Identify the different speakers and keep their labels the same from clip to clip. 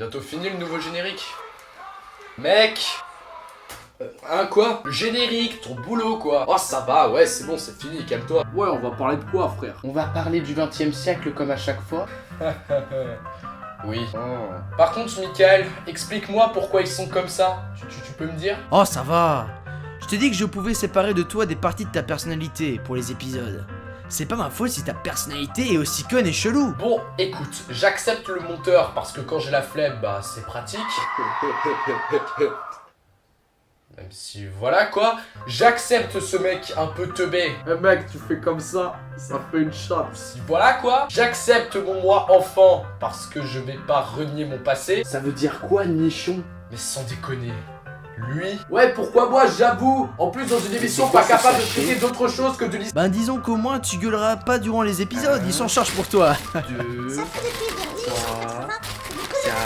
Speaker 1: Bientôt fini le nouveau générique. Mec. Hein quoi? Le générique, ton boulot quoi. Oh ça va, ouais c'est bon, c'est fini, calme-toi.
Speaker 2: Ouais, on va parler de quoi, frère?
Speaker 1: On va parler du 20e siècle comme à chaque fois. Oui. Par contre, Michael, explique-moi pourquoi ils sont comme ça. Tu peux me dire?
Speaker 3: Oh, ça va. Je t'ai dit que je pouvais séparer de toi des parties de ta personnalité pour les épisodes. C'est pas ma faute si ta personnalité est aussi conne et chelou.
Speaker 1: Bon, écoute, j'accepte le monteur parce que quand j'ai la flemme, bah c'est pratique. Même si voilà quoi, j'accepte ce mec un peu teubé.
Speaker 2: Eh mec, tu fais comme ça fait une chatte.
Speaker 1: Si voilà quoi, j'accepte mon moi enfant parce que je vais pas renier mon passé.
Speaker 2: Ça veut dire quoi, nichon?
Speaker 1: Mais sans déconner, lui...
Speaker 2: Ouais, pourquoi moi, j'avoue? En plus, dans une émission pas capable de traiter d'autre chose que de l'histoire.
Speaker 3: Ben disons qu'au moins tu gueuleras pas durant les épisodes, ils s'en chargent pour toi.
Speaker 1: 2, 3, 4...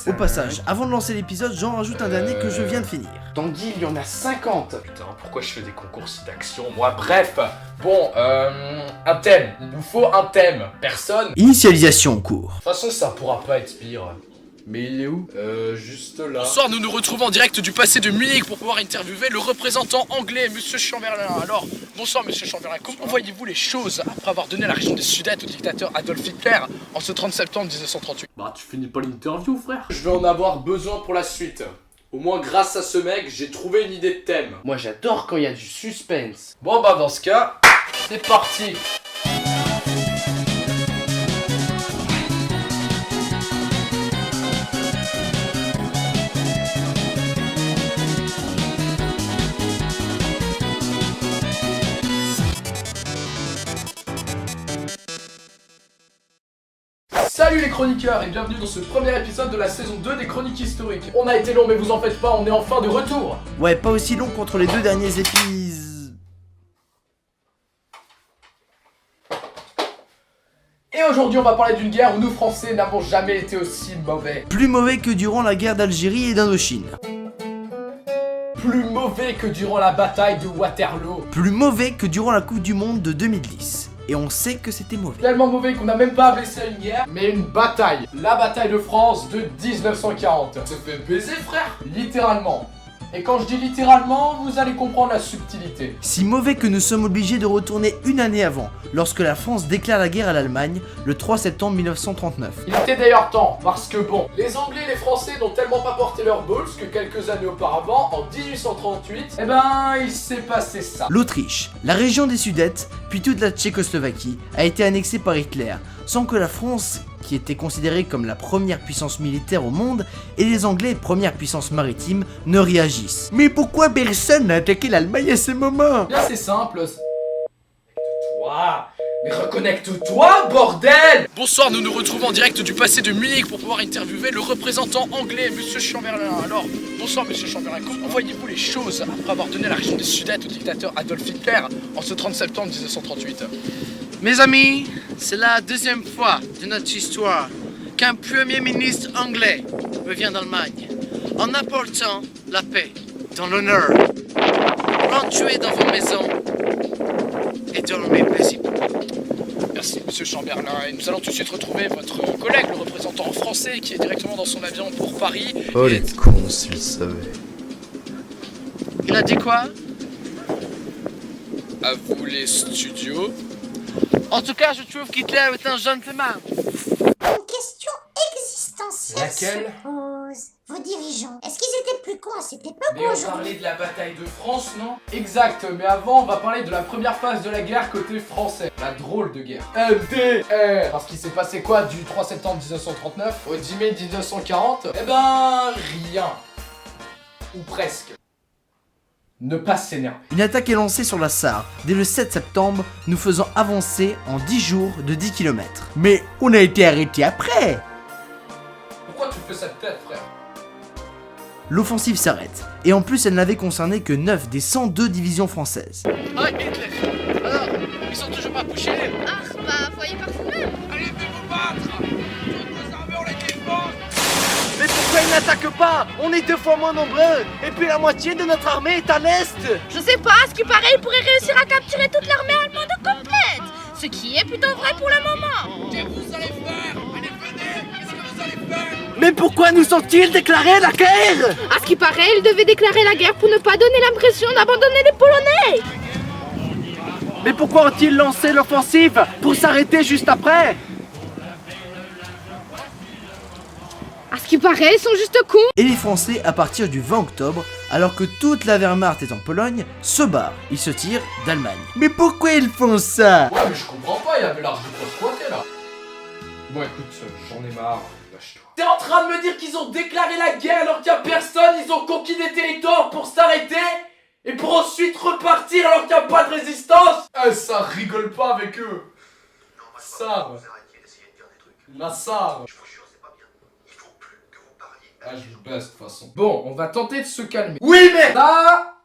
Speaker 3: Au passage, avant de lancer l'épisode, j'en rajoute un dernier que je viens de finir.
Speaker 1: Tanguy, il y en a 50. Putain, pourquoi je fais des concours d'action moi? Bref, bon, un thème. Il nous faut un thème. Personne. De
Speaker 3: Initialisation en cours.
Speaker 1: toute façon, ça pourra pas être pire.
Speaker 2: Mais il est où?
Speaker 1: Juste là.
Speaker 4: Bonsoir, nous nous retrouvons en direct du passé de Munich pour pouvoir interviewer le représentant anglais, Monsieur Chamberlain. Alors, bonsoir Monsieur Chamberlain, comment voyez-vous les choses après avoir donné la région des Sudètes au dictateur Adolf Hitler en ce 30 septembre 1938?
Speaker 2: Bah, tu finis pas l'interview, frère.
Speaker 1: Je vais en avoir besoin pour la suite. Au moins, grâce à ce mec, j'ai trouvé une idée de thème.
Speaker 2: Moi, j'adore quand il y a du suspense.
Speaker 1: Bon, bah, dans ce cas, c'est parti. Salut les chroniqueurs et bienvenue dans ce premier épisode de la saison 2 des chroniques historiques. On a été long mais vous en faites pas, on est enfin de retour.
Speaker 3: Ouais, pas aussi long qu'entre les deux derniers épisodes.
Speaker 1: Et aujourd'hui on va parler d'une guerre où nous Français n'avons jamais été aussi mauvais.
Speaker 3: Plus mauvais que durant la guerre d'Algérie et d'Indochine.
Speaker 1: Plus mauvais que durant la bataille de Waterloo.
Speaker 3: Plus mauvais que durant la Coupe du Monde de 2010. Et on sait que c'était mauvais.
Speaker 1: Tellement mauvais qu'on n'a même pas appelé ça une guerre, mais une bataille. La bataille de France de 1940. Ça fait baiser frère, littéralement. Et quand je dis littéralement, vous allez comprendre la subtilité.
Speaker 3: Si mauvais que nous sommes obligés de retourner une année avant, lorsque la France déclare la guerre à l'Allemagne, le 3 septembre 1939.
Speaker 1: Il était d'ailleurs temps, parce que bon, les Anglais et les Français n'ont tellement pas porté leur balls que quelques années auparavant, en 1838, eh ben, il s'est passé ça.
Speaker 3: L'Autriche, la région des Sudètes, puis toute la Tchécoslovaquie, a été annexée par Hitler, sans que la France, qui était considérée comme la première puissance militaire au monde, et les Anglais, première puissance maritime, ne réagissent. Mais pourquoi personne n'a attaqué l'Allemagne à ce moment?
Speaker 1: Bien c'est simple. Toi, mais reconnecte-toi, bordel!
Speaker 4: Bonsoir, nous nous retrouvons en direct du passé de Munich pour pouvoir interviewer le représentant anglais, Monsieur Chamberlain. Alors, bonsoir Monsieur Chamberlain, comment voyez-vous les choses après avoir donné la région des Sudètes au dictateur Adolf Hitler en ce 30 septembre 1938?
Speaker 5: Mes amis, c'est la deuxième fois de notre histoire qu'un premier ministre anglais revient d'Allemagne en apportant la paix dans l'honneur. Rentrez dans vos maisons et dormez paisiblement.
Speaker 4: Merci Monsieur Chamberlain, et nous allons tout de suite retrouver votre collègue, le représentant français, qui est directement dans son avion pour Paris.
Speaker 6: Oh les cons, s'ils savaient.
Speaker 5: Il a dit quoi?
Speaker 4: À vous les studios.
Speaker 5: En tout cas, je trouve qu'Hitler est un gentleman.
Speaker 7: Une question existentielle
Speaker 1: Laquelle?
Speaker 7: se pose. Vos dirigeants, est-ce qu'ils étaient plus cons à cette époque
Speaker 1: Mais
Speaker 7: ou
Speaker 1: on
Speaker 7: aujourd'hui?
Speaker 1: parlait de la bataille de France, non? Exact, mais avant on va parler de la première phase de la guerre côté français. La drôle de guerre. MDR. Parce qu'il s'est passé quoi du 3 septembre 1939 au 10 mai 1940? Eh ben, rien. Ou presque. Ne pas s'énerver.
Speaker 3: Une attaque est lancée sur la Sarre dès le 7 septembre, nous faisant avancer en 10 jours de 10 km. Mais on a été arrêté après.
Speaker 1: Pourquoi tu fais cette tête, frère?
Speaker 3: L'offensive s'arrête, et en plus elle n'avait concerné que 9 des 102 divisions françaises.
Speaker 5: Ah, Hitler. Alors, ils sont toujours pas couchés.
Speaker 8: Ah, bah, voyez par vous-même.
Speaker 5: Allez, venez vous battre. Toutes vos armées, on les défense. Mais pourquoi ils n'attaquent pas? On est 2 fois moins nombreux. Et puis la moitié de notre armée est à l'est.
Speaker 8: Je sais pas, à ce qui paraît, ils pourraient réussir à capturer toute l'armée allemande complète. Ce qui est plutôt vrai pour le moment.
Speaker 5: Qu'est-ce que vous allez faire? Allez, venez. Qu'est-ce que vous allez faire? Mais pourquoi nous ont-ils déclaré la guerre?
Speaker 8: À ce qui paraît, ils devaient déclarer la guerre pour ne pas donner l'impression d'abandonner les Polonais.
Speaker 5: Mais pourquoi ont-ils lancé l'offensive pour s'arrêter juste après?
Speaker 8: À ce qui paraît, ils sont juste cons.
Speaker 3: Et les Français, à partir du 20 octobre, alors que toute la Wehrmacht est en Pologne, se barrent. Ils se tirent d'Allemagne. Mais pourquoi ils font ça?
Speaker 1: Ouais, mais je comprends pas, il y avait l'arche de quoi squatter là. Bon, écoute, j'en ai marre, lâche-toi. T'es en train de me dire qu'ils ont déclaré la guerre alors qu'il y a personne, ils ont conquis des territoires pour s'arrêter et pour ensuite repartir alors qu'il n'y a pas de résistance? Ça rigole pas avec eux. Ça, la ça. Ah, je vous baisse de toute façon. Bon, on va tenter de se calmer. Oui, mais là...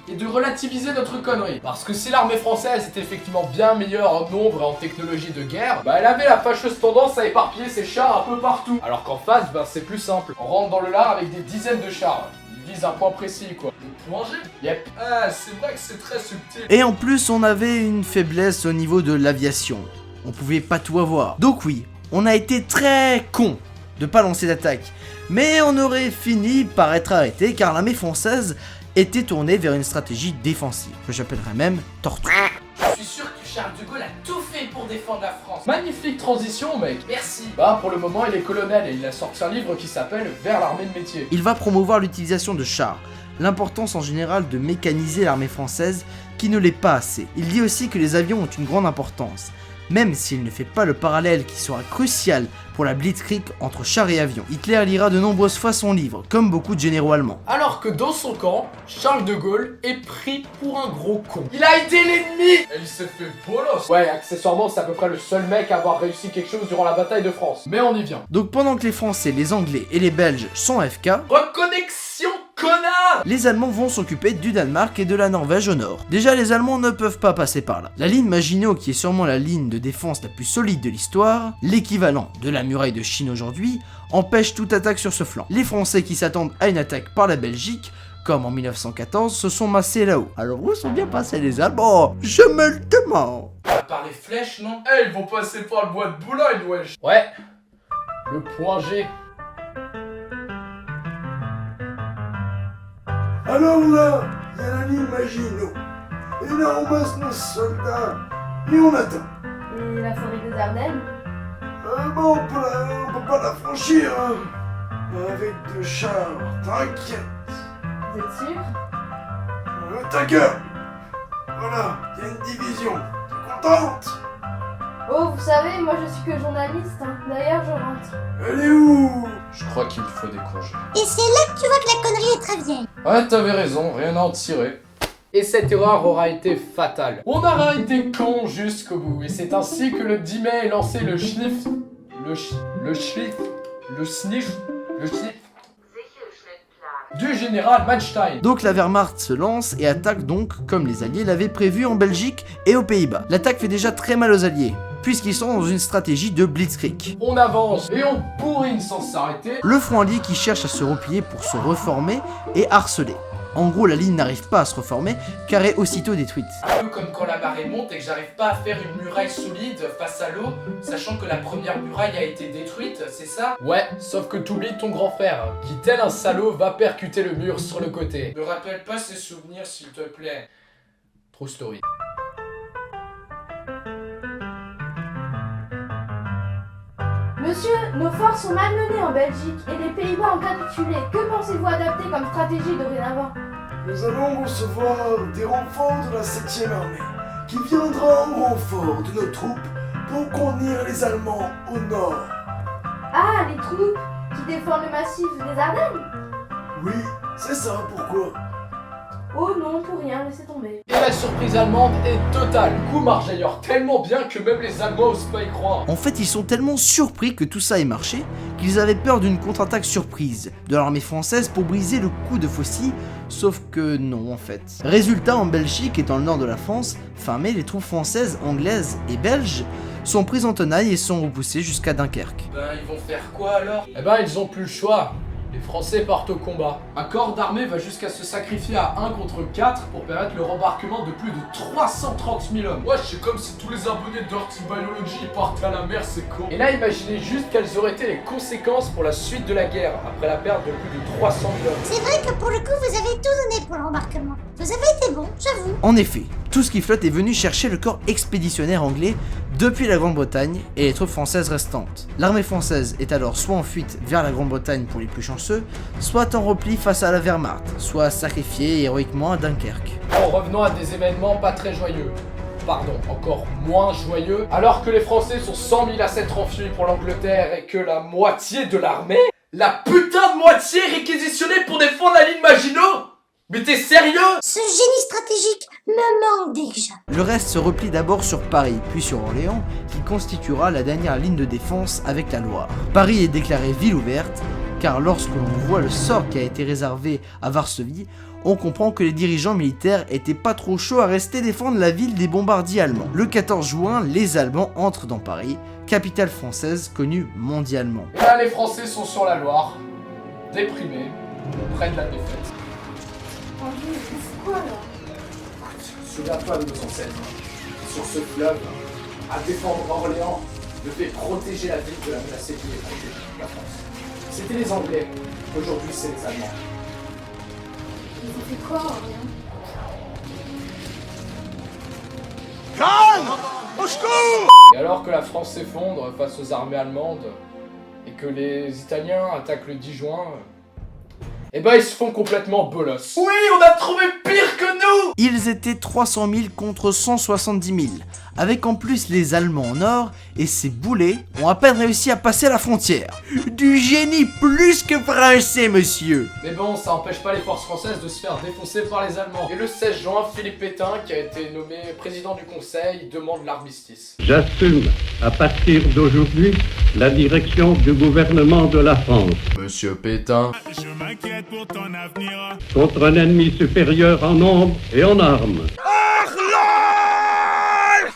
Speaker 1: et de relativiser notre connerie. Parce que si l'armée française était effectivement bien meilleure en nombre et en technologie de guerre, bah elle avait la fâcheuse tendance à éparpiller ses chars un peu partout. Alors qu'en face, bah c'est plus simple. On rentre dans le lard avec des dizaines de chars. Ils visent un point précis, quoi. Le point G. Yep. Ah, c'est vrai que c'est très subtil.
Speaker 3: Et en plus, on avait une faiblesse au niveau de l'aviation. On pouvait pas tout avoir. Donc oui, on a été très con de pas lancer d'attaque. Mais on aurait fini par être arrêté car l'armée française était tournée vers une stratégie défensive, que j'appellerais même tortue.
Speaker 1: Je suis sûr que Charles de Gaulle a tout fait pour défendre la France. Magnifique transition, mec. Merci. Bah, pour le moment, il est colonel et il a sorti un livre qui s'appelle Vers l'armée de métier.
Speaker 3: Il va promouvoir l'utilisation de chars, l'importance en général de mécaniser l'armée française qui ne l'est pas assez. Il dit aussi que les avions ont une grande importance, même s'il ne fait pas le parallèle qui sera crucial pour la blitzkrieg entre chars et avions. Hitler lira de nombreuses fois son livre, comme beaucoup de généraux allemands.
Speaker 1: Alors que dans son camp, Charles de Gaulle est pris pour un gros con. Il a été l'ennemi et il s'est fait bolos. Ouais, accessoirement, c'est à peu près le seul mec à avoir réussi quelque chose durant la bataille de France. Mais on y vient.
Speaker 3: Donc pendant que les Français, les Anglais et les Belges sont AFK,
Speaker 1: reconnexion, connard!
Speaker 3: Les Allemands vont s'occuper du Danemark et de la Norvège au nord. Déjà, les Allemands ne peuvent pas passer par là. La ligne Maginot, qui est sûrement la ligne de défense la plus solide de l'histoire, l'équivalent de la muraille de Chine aujourd'hui, empêche toute attaque sur ce flanc. Les Français qui s'attendent à une attaque par la Belgique, comme en 1914, se sont massés là-haut. Alors où sont bien passés les Allemands? Je me le demande.
Speaker 1: Par les flèches, non? Eh, ils vont passer par le bois de Boulogne, wesh. Ouais. Le point G.
Speaker 9: Alors là, il y a la ligne Maginot. Et là, on masse nos soldats. Et on attend.
Speaker 8: Et la forêt des Ardennes?
Speaker 9: Bon, on peut pas la franchir, hein. Avec deux chars, t'inquiète.
Speaker 8: Vous êtes sûr?
Speaker 9: Ta gueule. Voilà, il y a une division. T'es contente?
Speaker 8: Oh, vous savez, moi je suis que journaliste, hein. D'ailleurs, je rentre.
Speaker 9: Elle est où?
Speaker 1: Je crois qu'il me faut des congés.
Speaker 7: Et c'est là que tu vois que la connerie est très vieille.
Speaker 1: Ouais, t'avais raison, rien à en tirer. Et cette erreur aura été fatale. On aura été con jusqu'au bout. Et c'est ainsi que le 10 mai est lancé le sniff. Le sniff du général Manstein.
Speaker 3: Donc la Wehrmacht se lance et attaque donc comme les Alliés l'avaient prévu en Belgique et aux Pays-Bas. L'attaque fait déjà très mal aux Alliés, puisqu'ils sont dans une stratégie de blitzkrieg.
Speaker 1: On avance et on bourrine sans s'arrêter.
Speaker 3: Le front allié qui cherche à se replier pour se reformer est harcelé. En gros, la ligne n'arrive pas à se reformer car est aussitôt détruite.
Speaker 1: Un peu comme quand la marée monte et que j'arrive pas à faire une muraille solide face à l'eau, sachant que la première muraille a été détruite, c'est ça? Ouais, sauf que t'oublies ton grand frère, qui tel un salaud va percuter le mur sur le côté. Me rappelle pas ces souvenirs s'il te plaît. True story.
Speaker 8: Monsieur, nos forces sont malmenées en Belgique et les Pays-Bas ont capitulé. Que pensez-vous adapter comme stratégie dorénavant?
Speaker 9: Nous allons recevoir des renforts de la 7ème armée, qui viendra en renfort de nos troupes pour contenir les Allemands au nord.
Speaker 8: Ah, les troupes qui défendent le massif des Ardennes?
Speaker 9: Oui, c'est ça, pourquoi?
Speaker 8: Oh non, pour rien, laissez tomber.
Speaker 1: Et la surprise allemande est totale. Coup marche d'ailleurs tellement bien que même les Allemands osent pas y croire.
Speaker 3: En fait, ils sont tellement surpris que tout ça ait marché qu'ils avaient peur d'une contre-attaque surprise de l'armée française pour briser le coup de Faucille, sauf que non en fait. Résultat, en Belgique et dans le nord de la France, fin mai, les troupes françaises, anglaises et belges sont prises en tenaille et sont repoussées jusqu'à Dunkerque.
Speaker 1: Ben ils vont faire quoi alors? Eh ben ils ont plus le choix. Les Français partent au combat. Un corps d'armée va jusqu'à se sacrifier à 1 contre 4 pour permettre le rembarquement de plus de 330 000 hommes.
Speaker 2: Ouais, c'est comme si tous les abonnés de Dirty Biology partaient à la mer, c'est con.
Speaker 1: Et là, imaginez juste quelles auraient été les conséquences pour la suite de la guerre, après la perte de plus de 300 000 hommes.
Speaker 7: C'est vrai que pour le coup, vous avez tout donné pour l'embarquement. Vous avez été bon, j'avoue.
Speaker 3: En effet, tout ce qui flotte est venu chercher le corps expéditionnaire anglais depuis la Grande-Bretagne et les troupes françaises restantes. L'armée française est alors soit en fuite vers la Grande-Bretagne pour les plus chanceux, soit en repli face à la Wehrmacht, soit sacrifiée héroïquement à Dunkerque.
Speaker 1: En revenant à des événements pas très joyeux. Pardon, encore moins joyeux. Alors que les Français sont 100 000 à s'être enfuis pour l'Angleterre et que la moitié de l'armée,
Speaker 2: La putain de moitié réquisitionnée pour défendre la ligne Maginot. Mais t'es sérieux?
Speaker 7: Ce génie stratégique me manque déjà.
Speaker 3: Le reste se replie d'abord sur Paris, puis sur Orléans, qui constituera la dernière ligne de défense avec la Loire. Paris est déclarée ville ouverte, car lorsque l'on voit le sort qui a été réservé à Varsovie, on comprend que les dirigeants militaires étaient pas trop chauds à rester défendre la ville des bombardiers allemands. Le 14 juin, les Allemands entrent dans Paris, capitale française connue mondialement.
Speaker 1: et là les Français sont sur la Loire, déprimés, près de la défaite.
Speaker 8: Anglais, c'est quoi là?
Speaker 2: Souviens-toi de nos ancêtres. Sur ce fleuve, à défendre Orléans, devait protéger la ville de la menace liée contre la France. C'était les Anglais. Aujourd'hui, c'est les Allemands.
Speaker 8: Ils ont fait quoi, Orléans?
Speaker 1: Et alors que la France s'effondre face aux armées allemandes et que les Italiens attaquent le 10 juin, eh ben ils se font complètement bolos.
Speaker 2: Oui, on a trouvé pire que nous!
Speaker 3: Ils étaient 300 000 contre 170 000, avec en plus les Allemands en or, et ces boulets ont à peine réussi à passer la frontière. Du génie plus que français, monsieur.
Speaker 1: Mais bon, ça empêche pas les forces françaises de se faire défoncer par les Allemands. Et le 16 juin, Philippe Pétain, qui a été nommé président du Conseil, demande l'armistice.
Speaker 10: J'assume, à partir d'aujourd'hui, la direction du gouvernement de la France.
Speaker 2: Monsieur Pétain.
Speaker 10: Contre un ennemi supérieur en nombre et en armes.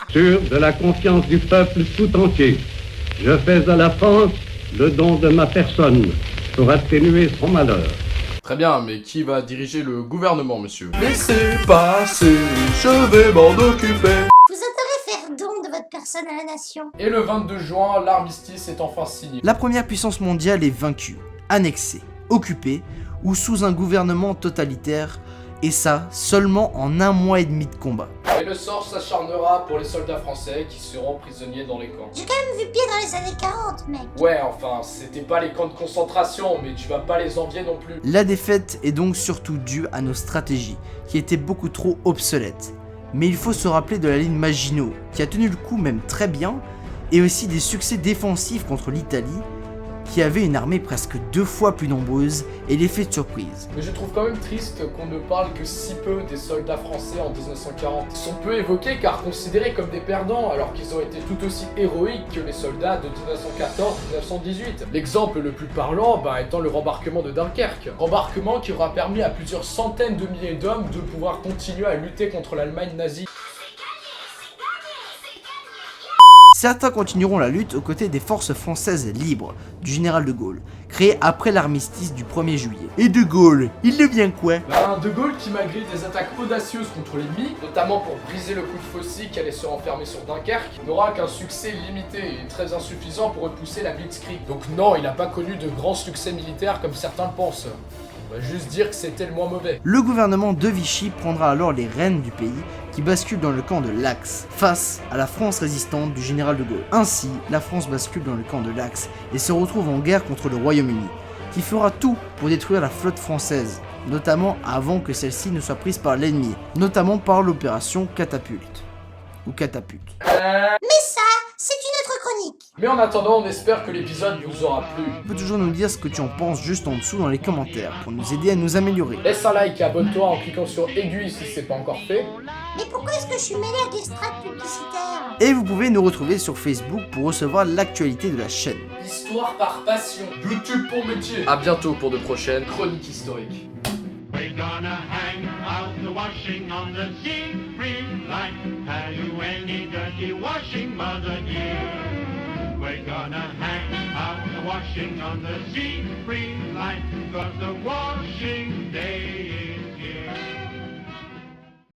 Speaker 10: Sûr de la confiance du peuple tout entier, je fais à la France le don de ma personne pour atténuer son malheur.
Speaker 2: Très bien, mais qui va diriger le gouvernement, monsieur? Laissez passer, je vais m'en occuper.
Speaker 7: Vous adorez faire don de votre personne à la nation.
Speaker 1: Et le 22 juin, l'armistice est enfin signé.
Speaker 3: La première puissance mondiale est vaincue, annexée, occupée ou sous un gouvernement totalitaire, et ça seulement en 1 mois et demi de combat.
Speaker 1: Et le sort s'acharnera pour les soldats français qui seront prisonniers dans les camps.
Speaker 7: J'ai quand même vu pied dans les années 40, mec.
Speaker 1: Ouais, enfin, c'était pas les camps de concentration, mais tu vas pas les envier non plus.
Speaker 3: La défaite est donc surtout due à nos stratégies, qui étaient beaucoup trop obsolètes. Mais il faut se rappeler de la ligne Maginot, qui a tenu le coup même très bien, et aussi des succès défensifs contre l'Italie, qui avait une armée presque 2 fois plus nombreuse, et l'effet de surprise.
Speaker 1: Mais je trouve quand même triste qu'on ne parle que si peu des soldats français en 1940. Ils sont peu évoqués car considérés comme des perdants, alors qu'ils ont été tout aussi héroïques que les soldats de 1914-1918. L'exemple le plus parlant étant le rembarquement de Dunkerque. Rembarquement qui aura permis à plusieurs centaines de milliers d'hommes de pouvoir continuer à lutter contre l'Allemagne nazie.
Speaker 3: Certains continueront la lutte aux côtés des forces françaises libres du général de Gaulle, créé après l'armistice du 1er juillet. Et de Gaulle, il devient quoi?
Speaker 1: De Gaulle qui, malgré des attaques audacieuses contre l'ennemi, notamment pour briser le coup de faucille qui allait se renfermer sur Dunkerque, n'aura qu'un succès limité et très insuffisant pour repousser la Blitzkrieg. Donc non, il n'a pas connu de grands succès militaires comme certains le pensent. On va juste dire que c'était le moins mauvais.
Speaker 3: Le gouvernement de Vichy prendra alors les rênes du pays, qui bascule dans le camp de l'Axe, face à la France résistante du général de Gaulle. Ainsi, la France bascule dans le camp de l'Axe et se retrouve en guerre contre le Royaume-Uni, qui fera tout pour détruire la flotte française, notamment avant que celle-ci ne soit prise par l'ennemi, notamment par l'opération Catapulte. Ou Catapulte.
Speaker 7: Mais ça, c'est une autre chronique.
Speaker 1: Mais en attendant, on espère que l'épisode vous aura plu.
Speaker 3: Tu peux toujours nous dire ce que tu en penses juste en dessous dans les commentaires, pour nous aider à nous améliorer.
Speaker 1: Laisse un like et abonne-toi en cliquant sur aiguille si c'est pas encore fait.
Speaker 7: Mais pourquoi est-ce que je suis mêlé à des strates publicitaires?
Speaker 3: Et vous pouvez nous retrouver sur Facebook pour recevoir l'actualité de la chaîne.
Speaker 1: Histoire par passion.
Speaker 2: YouTube pour métier.
Speaker 1: À bientôt pour de prochaines chroniques historiques.
Speaker 10: We're gonna hang out the washing on the Siegfried line. Have you any dirty washing, mother dear? We're gonna hang out the washing. washing on the sea free line, 'cause the washing